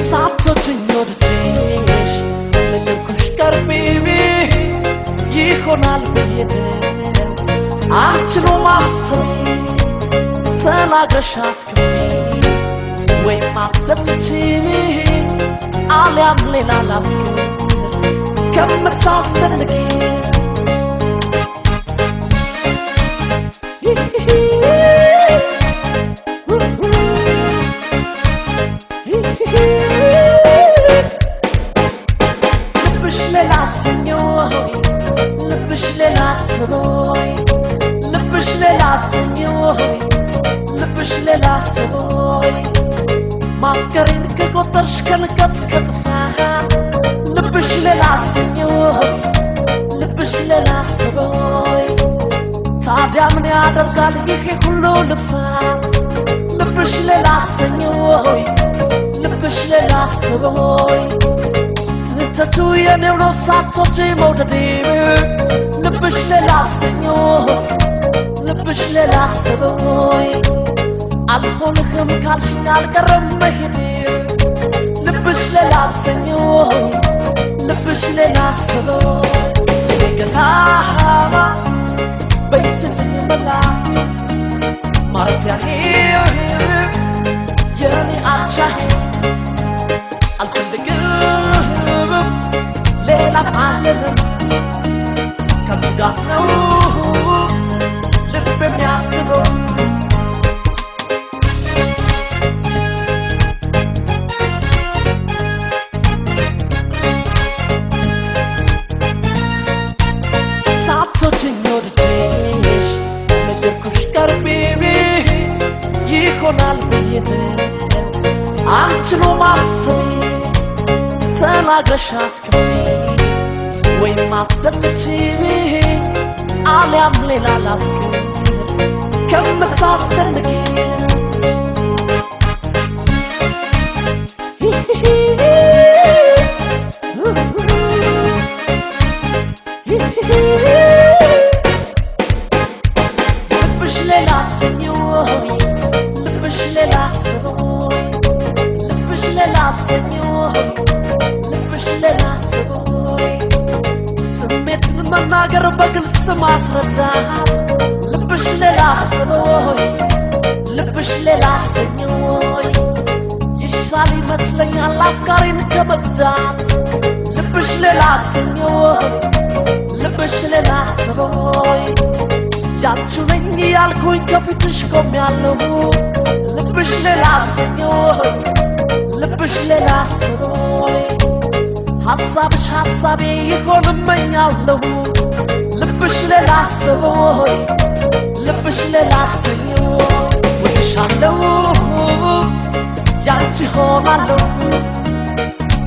ሳቶችኝ ወድጄሽ ነገርኩሽ ቀርቤ ይሆናል ብዬ አንቺን ማሰቤ ተናግረሽ አስከፊ ወይ ማስደስችኝ አልያም ሌላ ላፍቅር ከምታስጨንቂ ልብሽ ሌላ ሰኞይ ልብሽ ሌላ ሰኞይ ልብሽ ሌላ ሰኞይ ልብሽ ሌላ ሰኞይ ማፍቀሬን ከቆጠርሽ ከልከት ከጥፋት ልብሽ ሌላ ሰኞይ ልብሽ ሌላ ሰኞይ ታዲያ ምን ያደርጋል ይሄ ሁሉ ልፋት ልብሽ ሌላ ሰኞይ ልብሽ ሌላ ሰኞይ ስተቱ የኔው ነው ሳቶቼ መውደዴ ልብሽ ሌላ ሰኞይ ልብሽ ሌላ ሰኞይ አልሆንህም ካልሽኝ አልቀረም መሄዴ ልብሽ ሌላ ሰኞይ ልብሽ ሌላ ሰኞይ ገላማ በይስጅኝ መላ ማረፊያ የኔ አቻ አልፈልግም ሌላ አልልም ከቱ ጋር ነው ልብ የሚያስበው ሳቶችኝ ወድጄሽ ነገርኩሽ ቀርቤ ይሆናል ብዬ አንቺን ማሰቤ ተናግረሽ አስከፊ ወይ ማስደስችኝ አልያም ሌላ ላፍቅር ከምታስጨንቂ ልብሽ ሌላ ሰኞይ ልብሽ ሌላ ሰኞይ ልብሽ ሌላ ሰኞይ ልብሽ ሌላ ሰኞይ ስሜትን መናገር በግልጽ ማስረዳት ልብሽ ሌላ ሰኞይ ልብሽ ሌላ ሰኞይ ይሻል ይመስለኛል አፍቃሪን ከመጉዳት ልብሽ ሌላ ሰኞይ ልብሽ ሌላ ሰኞይ ያንቺው ነኝ ያልኩኝ ከፊትሽ ቆሜያለሁ ልብሽ ሌላ ሰኞይ ልብሽ ሌላ ሰኞይ ሐሳብሽ ሐሳቤ ይሆን እመኛለሁ ልብሽ ሌላ ሰኞይ ልብሽ ሌላ ሰኞይ ወድሻለሁ ያንቺ ሆናለሁ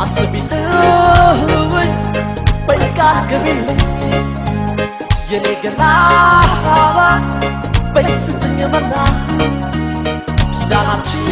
አስቢልኝ በይቃ ግቢልኝ የኔ ገላባ በይስጅኝ መላ ኪዳናችን